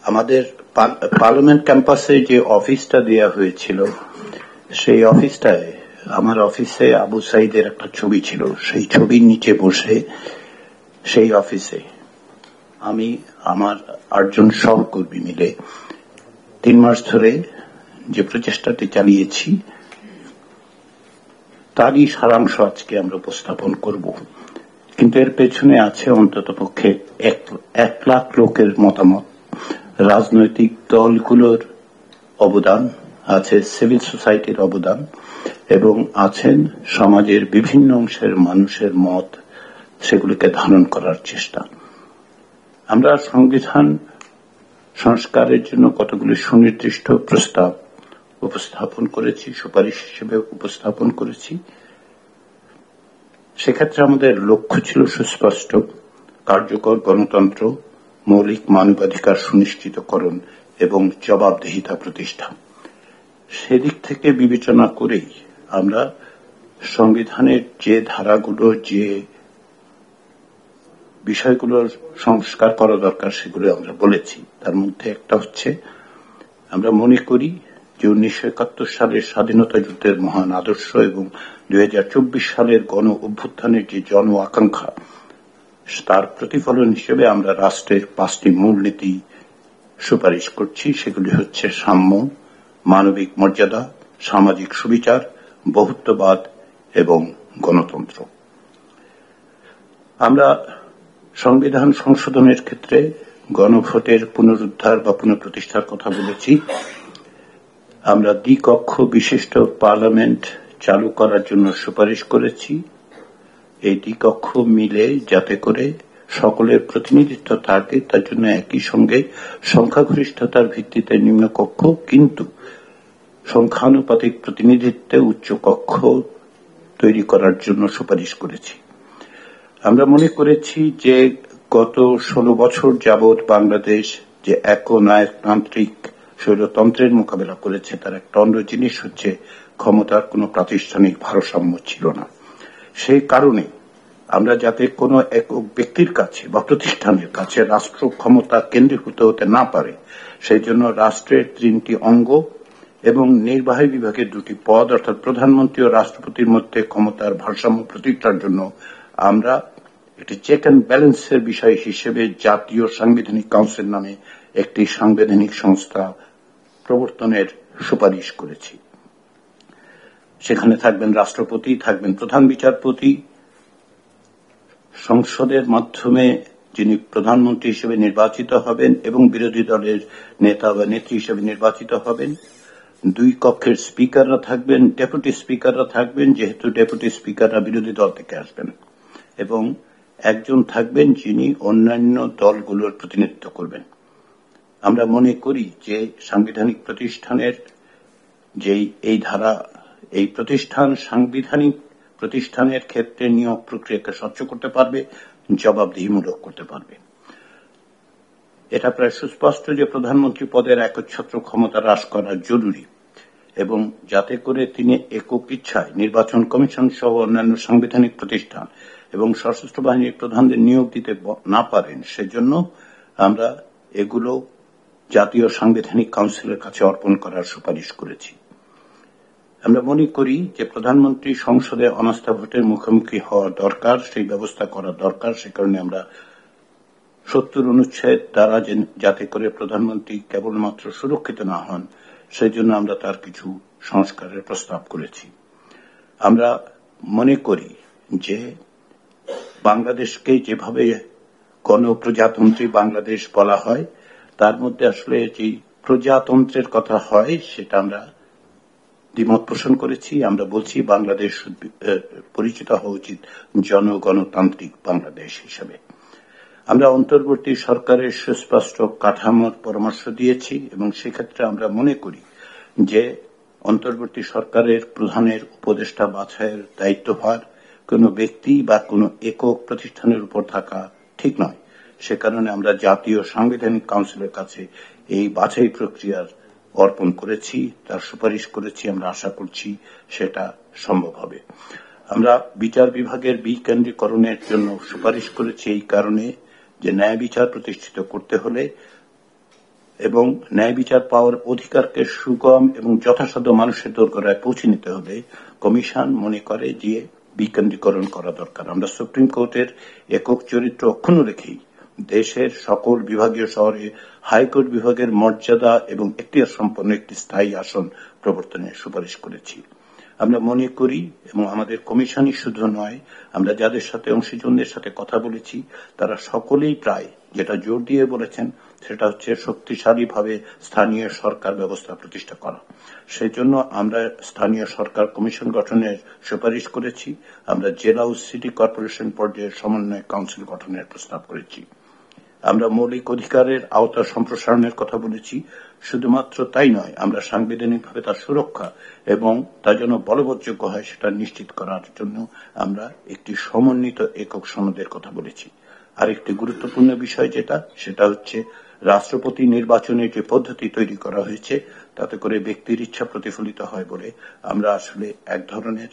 আমাদের পার্লামেন্ট ক্যাম্পাসে যে অফিসটা দেয়া হয়েছিল, সেই অফিসটায় আমার অফিসে আবু সাইদের একটা ছবি ছিল। সেই ছবির নিচে বসে সেই অফিসে আমি আমার 8 জন সহকর্মী মিলে 3 মাস ধরে যে প্রচেষ্টাটি চালিয়েছি তারই সারাংশ আজকে আমরা উপস্থাপন করব। কিন্তু এর পেছনে আছে অন্ততপক্ষে 1 লাখ লোকের মতামত, রাজনৈতিক দলগুলোর অবদান, আছে সিভিল সোসাইটির অবদান, এবং আছেন সমাজের বিভিন্ন অংশের মানুষের মত, সেগুলিকে ধারণ করার চেষ্টা। আমরা সংবিধান সংস্কারের জন্য কতগুলি সুনির্দিষ্ট প্রস্তাব উপস্থাপন করেছি, সুপারিশ হিসেবে উপস্থাপন করেছি। সেক্ষেত্রে আমাদের লক্ষ্য ছিল সুস্পষ্ট: কার্যকর গণতন্ত্র, মৌলিক মানবাধিকার সুনিশ্চিতকরণ এবং জবাবদিহিতা প্রতিষ্ঠা। সেদিক থেকে বিবেচনা করেই আমরা সংবিধানের যে ধারাগুলো, যে বিষয়গুলোর সংস্কার করা দরকার, সেগুলো আমরা বলেছি। তার মধ্যে একটা হচ্ছে, আমরা মনে করি যে 1971 সালের স্বাধীনতা যুদ্ধের মহান আদর্শ এবং 2024 সালের গণ অভ্যুত্থানের যে জন আকাঙ্ক্ষা, তার প্রতিফলন হিসেবে আমরা রাষ্ট্রের 5টি মূলনীতি সুপারিশ করছি। সেগুলি হচ্ছে সাম্য, মানবিক মর্যাদা, সামাজিক সুবিচার, বহুত্ববাদ এবং গণতন্ত্র। আমরা সংবিধান সংশোধনের ক্ষেত্রে গণভোটের পুনরুদ্ধার বা পুনঃপ্রতিষ্ঠার কথা বলেছি। আমরা দ্বিকক্ষ বিশিষ্ট পার্লামেন্ট চালু করার জন্য সুপারিশ করেছি। এই দ্বিকক্ষ মিলে যাতে করে সকলের প্রতিনিধিত্ব থাকে, তার জন্য একই সঙ্গে সংখ্যাগরিষ্ঠতার ভিত্তিতে নিম্নকক্ষ কিন্তু সংখ্যানুপাতিক প্রতিনিধিত্বে উচ্চকক্ষ তৈরি করার জন্য সুপারিশ করেছি। আমরা মনে করেছি যে গত 16 বছর যাবৎ বাংলাদেশ যে একনায়কতান্ত্রিক স্বৈরতন্ত্রের মোকাবেলা করেছে, তার একটা অন্য জিনিস হচ্ছে ক্ষমতার কোনো প্রাতিষ্ঠানিক ভারসাম্য ছিল না। সেই কারণে আমরা যাতে কোনো একক ব্যক্তির কাছে বা প্রতিষ্ঠানের কাছে রাষ্ট্র ক্ষমতা কেন্দ্রীভূত হতে না পারে, সেই জন্য রাষ্ট্রের 3টি অঙ্গ এবং নির্বাহী বিভাগের 2টি পদ, অর্থাৎ প্রধানমন্ত্রী ও রাষ্ট্রপতির মধ্যে ক্ষমতার ভারসাম্য প্রতিষ্ঠার জন্য আমরা একটি চেক অ্যান্ড ব্যালেন্সের বিষয় হিসেবে জাতীয় সাংবিধানিক কাউন্সিল নামে একটি সাংবিধানিক সংস্থা প্রবর্তনের সুপারিশ করেছি। সেখানে থাকবেন রাষ্ট্রপতি, থাকবেন প্রধান বিচারপতি, সংসদের মাধ্যমে যিনি প্রধানমন্ত্রী হিসেবে নির্বাচিত হবেন এবং বিরোধী দলের নেতা বা নেত্রী হিসেবে নির্বাচিত হবেন। 2 কক্ষের স্পিকাররা থাকবেন, ডেপুটি স্পিকাররা থাকবেন, যেহেতু ডেপুটি স্পিকাররা বিরোধী দল থেকে আসবেন, এবং একজন থাকবেন যিনি অন্যান্য দলগুলোর প্রতিনিধিত্ব করবেন। আমরা মনে করি যে সাংবিধানিক প্রতিষ্ঠানের যেই এই ধারা, এই প্রতিষ্ঠান সাংবিধানিক প্রতিষ্ঠানের ক্ষেত্রে নিয়োগ প্রক্রিয়াকে স্বচ্ছ করতে পারবে, জবাবদিহিমূলক করতে পারবে। এটা প্রায় সুস্পষ্ট যে প্রধানমন্ত্রী পদের একচ্ছত্র ক্ষমতা হ্রাস করা জরুরি, এবং যাতে করে তিনি একক ইচ্ছায় নির্বাচন কমিশন সহ অন্যান্য সাংবিধানিক প্রতিষ্ঠান এবং সশস্ত্র বাহিনীর প্রধানদের নিয়োগ দিতে না পারেন, সেজন্য আমরা এগুলো জাতীয় সাংবিধানিক কাউন্সিলের কাছে অর্পণ করার সুপারিশ করেছি। আমরা মনে করি যে প্রধানমন্ত্রী সংসদে অনাস্থা ভোটের মুখোমুখি হওয়া দরকার, সেই ব্যবস্থা করা দরকার। সে কারণে আমরা 70 অনুচ্ছেদ দ্বারা যাতে করে প্রধানমন্ত্রী কেবলমাত্র সুরক্ষিত না হন, সেই জন্য আমরা তার কিছু সংস্কারের প্রস্তাব করেছি। আমরা মনে করি যে বাংলাদেশকে যেভাবে গণপ্রজাতন্ত্রী বাংলাদেশ বলা হয়, তার মধ্যে আসলে যে প্রজাতন্ত্রের কথা হয় সেটা আমরা দ্বিমত পোষণ করেছি। আমরা বলছি বাংলাদেশ পরিচিত হওয়া উচিত জনগণতান্ত্রিক বাংলাদেশ হিসেবে। আমরা অন্তর্বর্তী সরকারের সুস্পষ্ট কাঠামোর পরামর্শ দিয়েছি, এবং সেক্ষেত্রে আমরা মনে করি যে অন্তর্বর্তী সরকারের প্রধানের উপদেষ্টা বাছাইয়ের দায়িত্বভার কোনো ব্যক্তি বা কোনো একক প্রতিষ্ঠানের উপর থাকা ঠিক নয়। সে কারণে আমরা জাতীয় সাংবিধানিক কাউন্সিলের কাছে এই বাছাই প্রক্রিয়ার অর্পণ করেছি, তার সুপারিশ করেছি। আমরা আশা করছি সেটা সম্ভব হবে। আমরা বিচার বিভাগের বিকেন্দ্রীকরণের জন্য সুপারিশ করেছি এই কারণে যে ন্যায় বিচার প্রতিষ্ঠিত করতে হলে এবং ন্যায় বিচার পাওয়ার অধিকারকে সুগম এবং যথাসাধ্য মানুষের দোরগোড়ায় পৌঁছে নিতে হলে কমিশন মনে করে যে বিকেন্দ্রীকরণ করা দরকার। আমরা সুপ্রিম কোর্টের একক চরিত্র অক্ষুণ্ণ রেখেই দেশের সকল বিভাগীয় শহরে হাইকোর্ট বিভাগের মর্যাদা এবং এখতিয়ার সম্পন্ন একটি স্থায়ী আসন প্রবর্তনের সুপারিশ করেছি। আমরা মনে করি, এবং আমাদের কমিশনই শুধু নয়, আমরা যাদের সাথে অংশীজনদের সাথে কথা বলেছি তারা সকলেই প্রায় যেটা জোর দিয়ে বলেছেন সেটা হচ্ছে শক্তিশালীভাবে স্থানীয় সরকার ব্যবস্থা প্রতিষ্ঠা করা। সেই জন্য আমরা স্থানীয় সরকার কমিশন গঠনের সুপারিশ করেছি। আমরা জেলা ও সিটি কর্পোরেশন পর্যায়ের সমন্বয় কাউন্সিল গঠনের প্রস্তাব করেছি। আমরা মৌলিক অধিকারের আওতা সম্প্রসারণের কথা বলেছি। শুধুমাত্র তাই নয়, আমরা সাংবিধানিকভাবে তার সুরক্ষা এবং তা যেন বলবৎযোগ্য হয় সেটা নিশ্চিত করার জন্য আমরা একটি সমন্বিত একক সনদের কথা বলেছি। আরেকটি গুরুত্বপূর্ণ বিষয় সেটা হচ্ছে রাষ্ট্রপতি নির্বাচনের যে পদ্ধতি তৈরি করা হয়েছে তাতে করে ব্যক্তির ইচ্ছা প্রতিফলিত হয় বলে আমরা আসলে এক ধরনের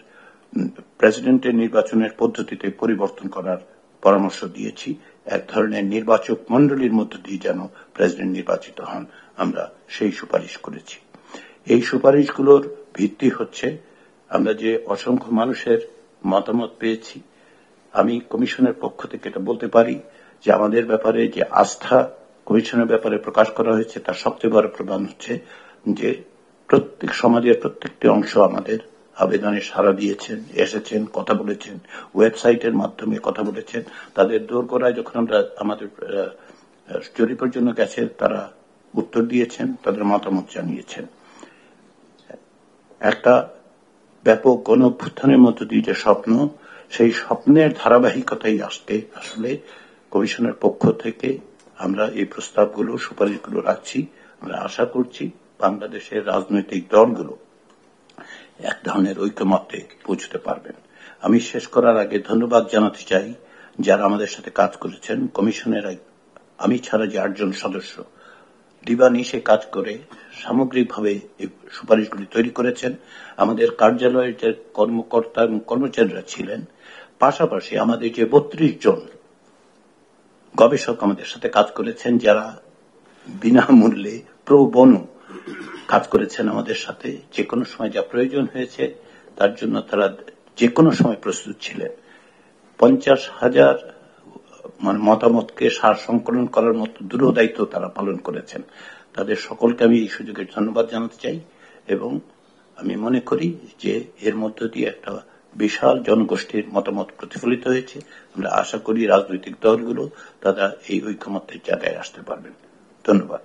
প্রেসিডেন্টের নির্বাচনের পদ্ধতিতে পরিবর্তন করার পরামর্শ দিয়েছি। এক ধরনের নির্বাচক মণ্ডলীর মধ্য দিয়ে যেন প্রেসিডেন্ট নির্বাচিত হন, আমরা সেই সুপারিশ করেছি। এই সুপারিশগুলোর ভিত্তি হচ্ছে আমরা যে অসংখ্য মানুষের মতামত পেয়েছি। আমি কমিশনের পক্ষ থেকে এটা বলতে পারি যে আমাদের ব্যাপারে যে আস্থা কমিশনের ব্যাপারে প্রকাশ করা হয়েছে তার সবচেয়ে বড় প্রমাণ হচ্ছে যে প্রত্যেক সমাজের প্রত্যেকটি অংশ আমাদের আবেদনে সাড়া দিয়েছেন, এসেছেন, কথা বলেছেন, ওয়েবসাইটের মাধ্যমে কথা বলেছেন। তাদের দোরগোড়ায় যখন আমরা আমাদের জরিপের জন্য গেছে তারা উত্তর দিয়েছেন, তাদের মতামত জানিয়েছেন। একটা ব্যাপক গণঅভ্যুত্থানের মধ্য দিয়ে যে স্বপ্ন, সেই স্বপ্নের ধারাবাহিকতাই আসলে কমিশনের পক্ষ থেকে আমরা এই প্রস্তাবগুলো সুপারিশগুলো রাখছি। আমরা আশা করছি বাংলাদেশের রাজনৈতিক দলগুলো এক ধরনের ঐকমত্যে পৌঁছতে পারবেন। আমি শেষ করার আগে ধন্যবাদ জানাতে চাই যারা আমাদের সাথে কাজ করেছেন। কমিশনের আমি ছাড়া যে 8 জন সদস্য দিবানিশে কাজ করে সামগ্রিকভাবে এই সুপারিশগুলি তৈরি করেছেন। আমাদের কার্যালয়ের যে কর্মকর্তা এবং কর্মচারীরা ছিলেন, পাশাপাশি আমাদের যে 32 জন গবেষক আমাদের সাথে কাজ করেছেন যারা বিনামূল্যে প্রো বনো কাজ করেছেন আমাদের সাথে। যে কোনো সময় যা প্রয়োজন হয়েছে তার জন্য তারা যে কোনো সময় প্রস্তুত ছিলেন। 50,000 মতামতকে সার সংকলন করার মতো দূরহ দায়িত্ব তারা পালন করেছেন। তাদের সকলকে আমি এই সুযোগে ধন্যবাদ জানাতে চাই এবং আমি মনে করি যে এর মধ্য দিয়ে একটা বিশাল জনগোষ্ঠীর মতামত প্রতিফলিত হয়েছে। আমরা আশা করি রাজনৈতিক দলগুলো তারা এই ঐকমত্যের জায়গায় আসতে পারবেন। ধন্যবাদ।